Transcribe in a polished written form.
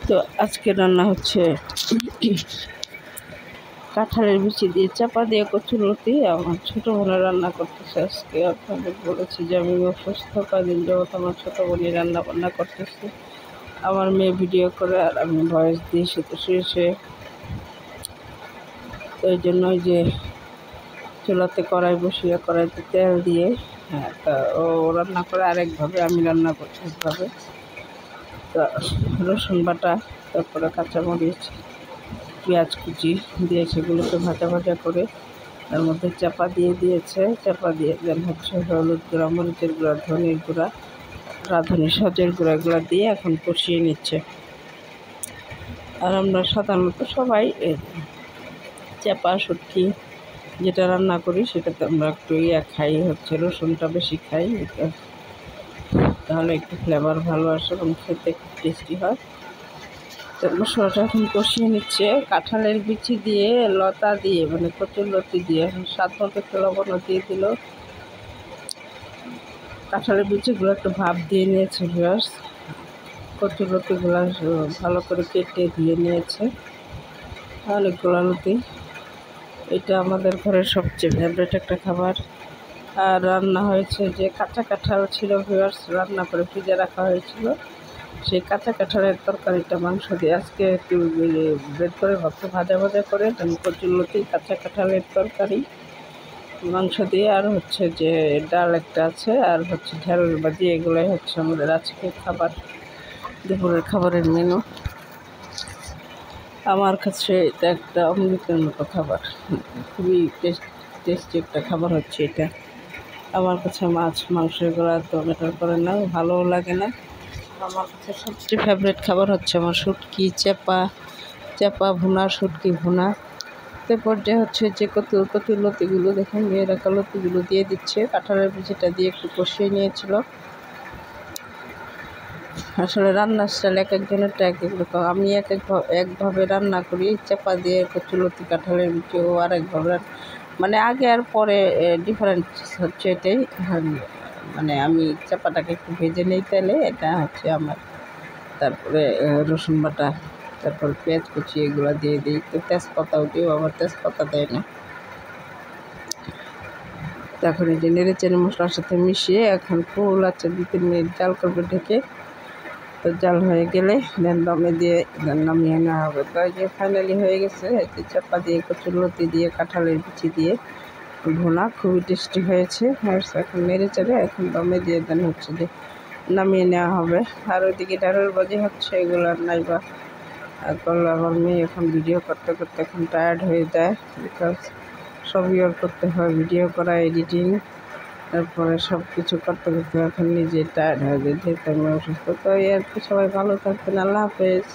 তো আজকে রান্না হচ্ছে কাঁঠালের বিচি দিয়ে চাপা দিয়ে কচুরলতি। আমার ছোটো বোনের রান্না করতেছে আজকে। আপনাদের বলেছি যে আমি অসুস্থ, কয়েকদিন যাবত আমার ছোটো বোনই রান্না বান্না করতেছে। আমার মেয়ে ভিডিও করে আর আমি ভয়েস দিয়ে শুয়ে তো এই জন্য যে চুলাতে কড়াই বসিয়ে কড়াইতে তেল দিয়ে তা ও রান্না করে আরেকভাবে, আমি রান্না করছি একভাবে। তা রসুন বাটা, তারপরে কাঁচামরিচ, পেঁয়াজ কুচি দিয়ে সেগুলোকে ভাজা ভাজা করে তার মধ্যে চাপা দিয়ে দিয়েছে। চাপা দিয়ে দেন হচ্ছে হলুদ গুঁড়া, মরিচের গুঁড়া, ধনের গুঁড়া, রাঁধুনি সজের গুঁড়া, এগুলো দিয়ে এখন কষিয়ে নিচ্ছে। আর আমরা সাধারণত সবাই চাপা শুটকি যেটা রান্না করি সেটাতে আমরা একটু খাই, হচ্ছে রসুনটা বেশি খাই, তাহলে একটু ফ্লেভার ভালো আসে এবং খেতে খুব টেস্টি হয়। তো মশলাটা এখন কষিয়ে নিচ্ছে কাঁঠালের বিচি দিয়ে, লতা দিয়ে, মানে কচুরলতি দিয়ে। স্বাদ মতো একটু লবণও দিয়ে দিল। কাঁঠালের বিচিগুলো একটু ভাপ দিয়ে নিয়েছে ভিউয়ার্স। কচুরলতিগুলো ভালো করে কেটে ধুয়ে নিয়েছে। অনেকগুলো লতি। এটা আমাদের ঘরের সবচেয়ে ফেভারিট একটা খাবার। আর রান্না হয়েছে যে কাঁচা কাঁঠাল ছিল ভিউয়ার্স, রান্না করে ফ্রিজে রাখা হয়েছিল। সেই কাঁচা কাঁঠালের তরকারিটা মাংস দিয়ে আজকে একটু বের করে ভাজা ভাজা করে কচুরলতি, কাঁচা কাঁঠালের তরকারি মাংস দিয়ে, আর হচ্ছে যে ডাল একটা আছে, আর হচ্ছে ঢেঁড়স ভাজি। এগুলোই হচ্ছে আমাদের আজকে খাবার, দুপুরের খাবারের মেনু। আমার কাছে এটা একটা অমৃতের মতো খাবার, খুবই টেস্টি একটা খাবার হচ্ছে এটা। আমার কাছে মাছ মাংস এগুলো তো ম্যাটার করে না, ভালোও লাগে না। আমার কাছে সবচেয়ে ফেভারিট খাবার হচ্ছে আমার শুটকি চাপা ভুনা, শুটকি ভুনা। তারপর যে হচ্ছে যে কচুরলতিগুলো দেখুন, মেয়েরা লতিগুলো দিয়ে দিচ্ছে। কাঁঠালের বিচিটা দিয়ে একটু কষিয়ে নিয়েছিল। আসলে রান্নার স্টাইল এক একজনেরটা এক এক রকম। আমি একভাবে রান্না করি চাপা দিয়ে কচুরলতি, কাঁঠালের বিচি, ও আরেকভাবে, মানে আগে আর পরে ডিফারেন্স হচ্ছে এটাই। মানে আমি চাপাটাকে একটু ভেজে নিই তেলে, এটা হচ্ছে আমার। তারপরে রসুন বাটা, তারপর পেঁয়াজ কুচি, এগুলো দিয়ে দিই। তো তেজপাতাও দিও, আবার তেজপাতা দেয় না। তখন এই যে নেড়ে চেড়ে মশলার সাথে মিশিয়ে এখন ফুল আছে 2-3 মিনিট জাল করবে ঢেকে। তো জাল হয়ে গেলে দেন দমে দিয়ে নামিয়ে নেওয়া হবে। তো এই যে ফাইনালি হয়ে গেছে। এতে চাপা দিয়ে কচুরলতি দিয়ে কাঁঠালের বিচি দিয়ে ভুনা, খুবই টেস্টি হয়েছে। আর এখন নেড়ে চেড়ে এখন দমে দিয়ে দেন হচ্ছে যে নামিয়ে নেওয়া হবে। আর ওইদিকে ঢেঁড়স ভাজি হচ্ছে, এগুলো নাইবা করলে আমার মেয়ে এখন ভিডিও করতে করতে এখন টায়ার্ড হয়ে যায়, বিকজ সবই ওর করতে হয়, ভিডিও করা, এডিটিং, তারপরে সব কিছু করতে করতে এখন নিজে টায়ার্ড হয়ে যায়, যেহেতু আমি অসুস্থ। তো এই আর কি, সবাই ভালো থাকবেন, আল্লাহ হাফেজ।